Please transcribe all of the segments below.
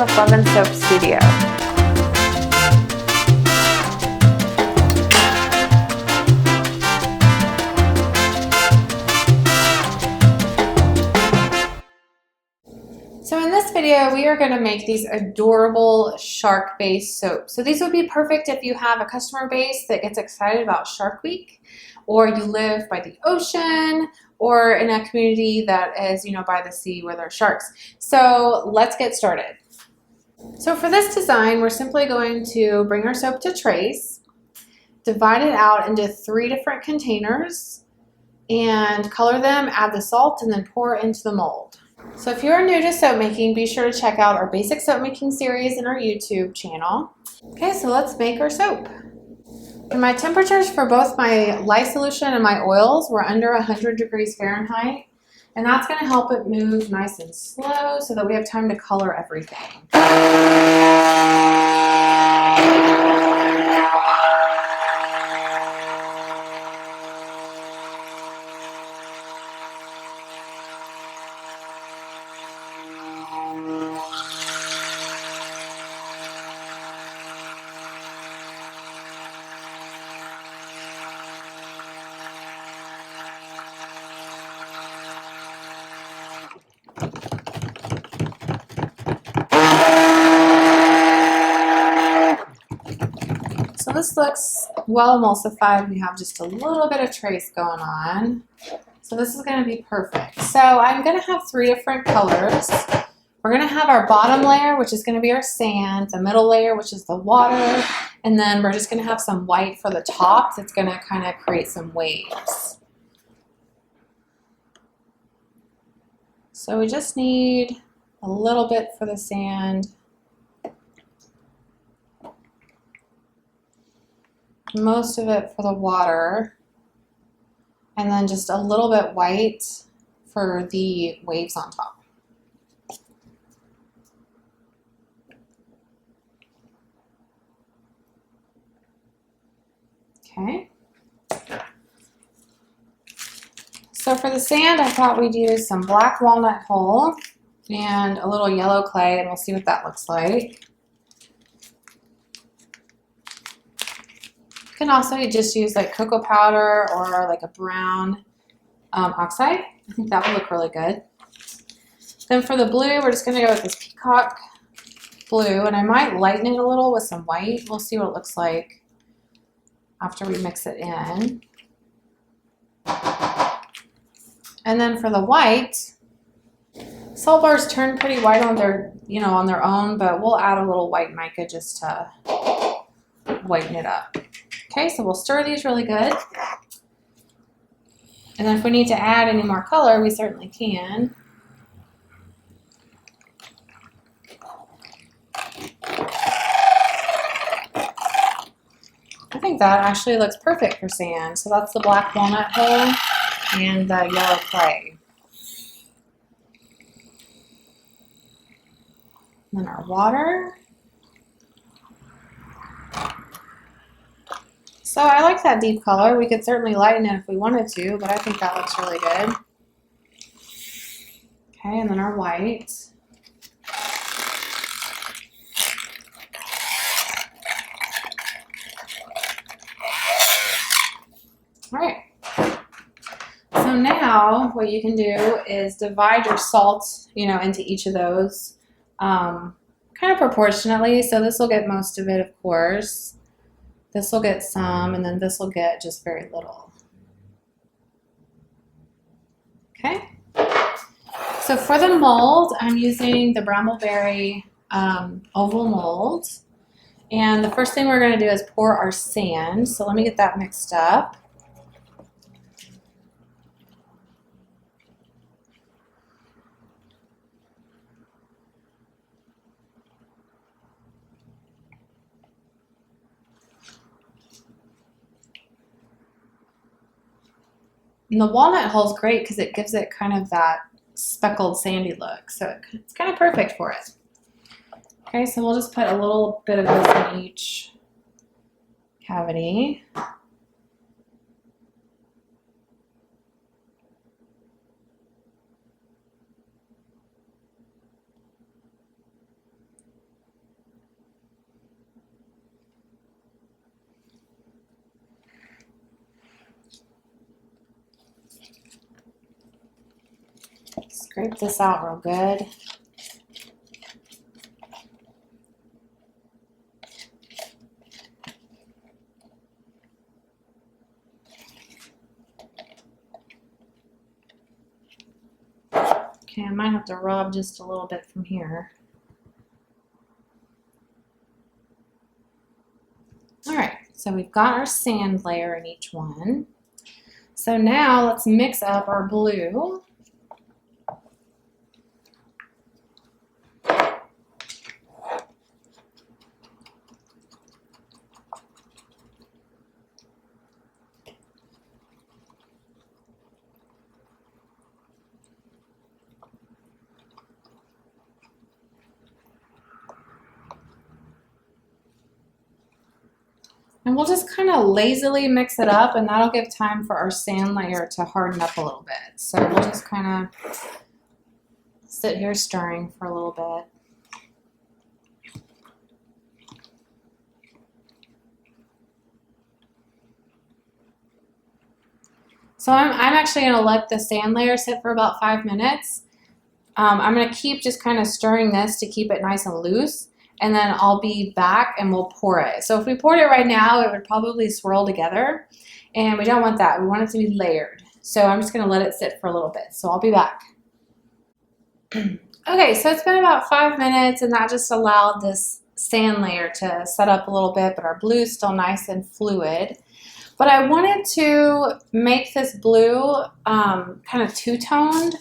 of Love and Soap Studio. So in this video, we are going to make these adorable shark-based soaps. So these would be perfect if you have a customer base that gets excited about Shark Week, or you live by the ocean, or in a community that is, by the sea where there are sharks. So let's get started. So for this design, we're simply going to bring our soap to trace, divide it out into 3 different containers, and color them, add the salt, and then pour into the mold. So if you're new to soap making, be sure to check out our basic soap making series in our YouTube channel. Okay, so let's make our soap. And my temperatures for both my lye solution and my oils were under 100 degrees Fahrenheit. And that's going to help it move nice and slow so that we have time to color everything. So this looks well emulsified. We have just a little bit of trace going on. So this is going to be perfect. So I'm going to have 3 different colors. We're going to have our bottom layer, which is going to be our sand, the middle layer, which is the water, and then we're just going to have some white for the top that's going to kind of create some waves. So we just need a little bit for the sand. Most of it for the water, and then just a little bit white for the waves on top. Okay. So for the sand, I thought we'd use some black walnut hull and a little yellow clay, and we'll see what that looks like. You can also just use like cocoa powder or like a brown oxide. I think that would look really good. Then for the blue, we're just going to go with this peacock blue, and I might lighten it a little with some white. We'll see what it looks like after we mix it in. And then for the white, salt bars turn pretty white on their, on their own, but we'll add a little white mica just to whiten it up. Okay, so we'll stir these really good. And then if we need to add any more color, we certainly can. I think that actually looks perfect for sand. So that's the black walnut hull and the yellow clay. And then our water. So I like that deep color. We could certainly lighten it if we wanted to, but I think that looks really good. Okay, and then our white. All right. So now what you can do is divide your salt, into each of those kind of proportionately. So this will get most of it, of course. This will get some, and then this will get just very little. Okay. So for the mold, I'm using the brambleberry oval mold. And the first thing we're going to do is pour our sand. So let me get that mixed up. And the walnut hull is great because it gives it kind of that speckled sandy look. So it's kind of perfect for it. Okay, so we'll just put a little bit of this in each cavity. Scrape this out real good. Okay, I might have to rub just a little bit from here. All right, so we've got our sand layer in each one. So now let's mix up our blue. And we'll just kind of lazily mix it up, and that'll give time for our sand layer to harden up a little bit. So we'll just kind of sit here stirring for a little bit. So I'm actually going to let the sand layer sit for about 5 minutes. I'm going to keep just kind of stirring this to keep it nice and loose. And then I'll be back and we'll pour it. So if we poured it right now, it would probably swirl together. And we don't want that. We want it to be layered. So I'm just going to let it sit for a little bit. So I'll be back. Okay, so it's been about 5 minutes, and that just allowed this sand layer to set up a little bit, but our blue is still nice and fluid. But I wanted to make this blue kind of two-toned.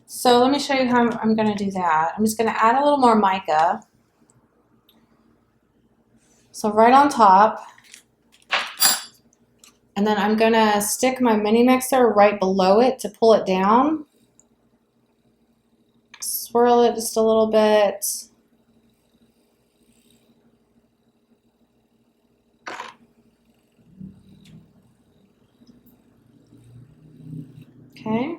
So let me show you how I'm going to do that. I'm just going to add a little more mica. So right on top, and then I'm gonna stick my mini mixer right below it to pull it down. Swirl it just a little bit. Okay,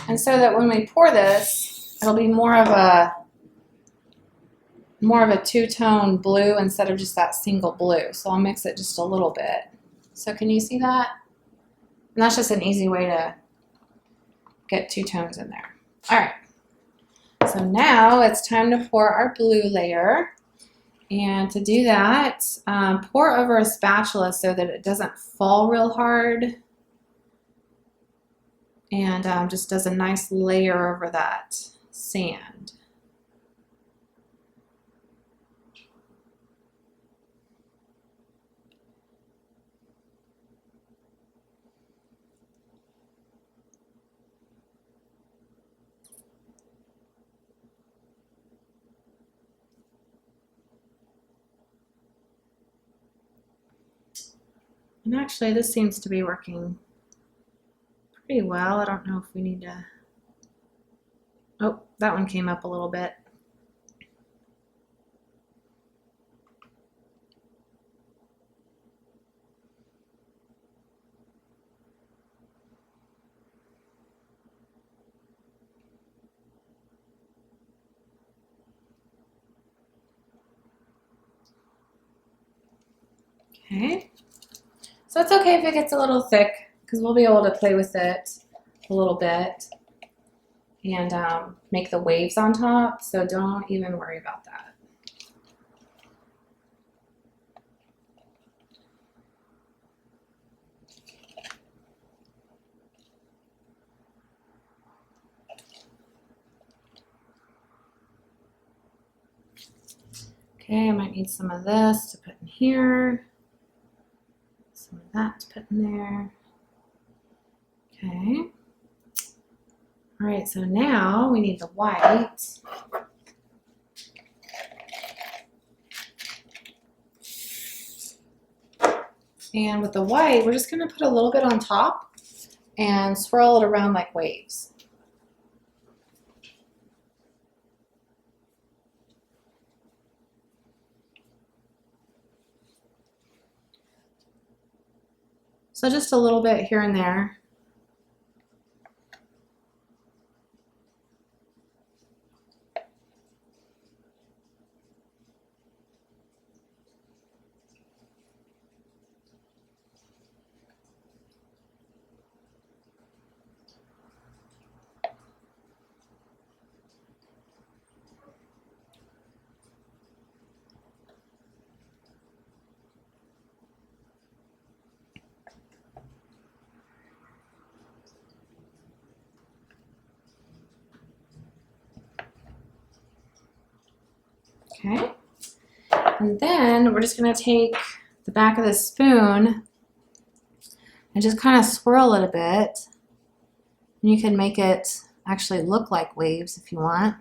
and so that when we pour this, it'll be more of a two-tone blue instead of just that single blue. So I'll mix it just a little bit. So can you see that? And that's just an easy way to get two tones in there. All right. So now it's time to pour our blue layer. And to do that, pour over a spatula so that it doesn't fall real hard. And just does a nice layer over that sand. And actually, this seems to be working pretty well. I don't know if we need to... Oh, that one came up a little bit. Okay. So it's okay if it gets a little thick, because we'll be able to play with it a little bit and make the waves on top, so don't even worry about that. Okay, I might need some of this to put in here. Some of that to put in there. Okay. All right, so now we need the white. And with the white, we're just gonna put a little bit on top and swirl it around like waves. So just a little bit here and there. Okay. And then we're just going to take the back of the spoon and just kind of swirl a little bit. And you can make it actually look like waves if you want.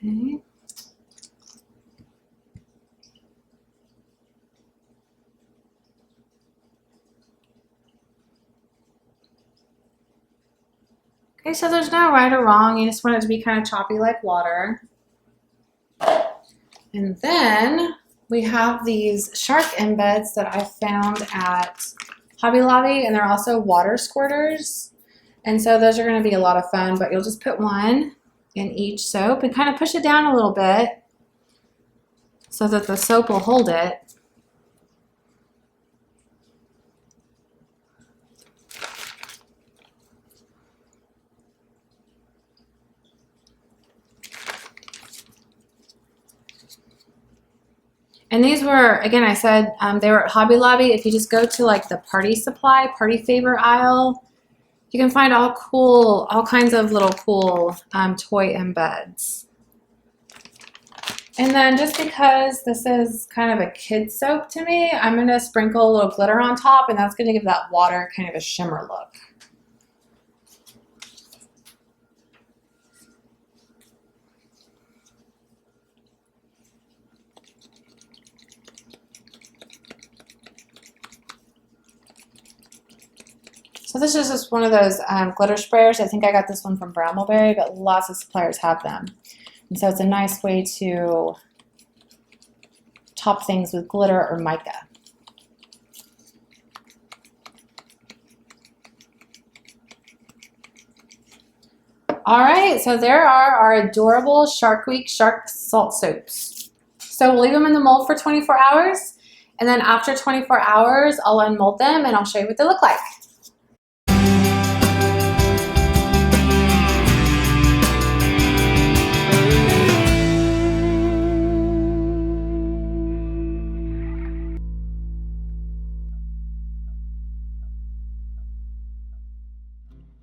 Okay. Okay, so there's no right or wrong. You just want it to be kind of choppy like water. And then we have these shark embeds that I found at Hobby Lobby, and they're also water squirters. And so those are going to be a lot of fun, but you'll just put one in each soap and kind of push it down a little bit so that the soap will hold it. And these were, again, I said they were at Hobby Lobby. If you just go to like the party supply, party favor aisle, you can find all kinds of little cool toy embeds. And then just because this is kind of a kid soap to me, I'm going to sprinkle a little glitter on top, and that's going to give that water kind of a shimmer look. So this is just one of those glitter sprayers. I think I got this one from Brambleberry, but lots of suppliers have them. And so it's a nice way to top things with glitter or mica. All right, so there are our adorable Shark Week shark salt soaps. So we'll leave them in the mold for 24 hours, and then after 24 hours, I'll unmold them and I'll show you what they look like.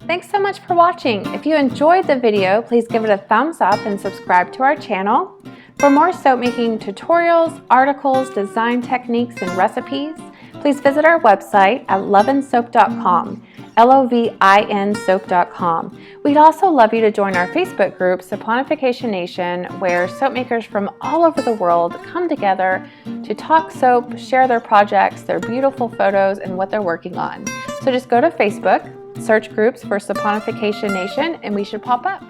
Thanks so much for watching. If you enjoyed the video, please give it a thumbs up and subscribe to our channel. For more soap making tutorials, articles, design techniques, and recipes, please visit our website at lovinsoap.com, LOVIN soap.com. We'd also love you to join our Facebook group, Saponification Nation, where soap makers from all over the world come together to talk soap, share their projects, their beautiful photos, and what they're working on. So just go to Facebook, search groups for Saponification Nation, and we should pop up.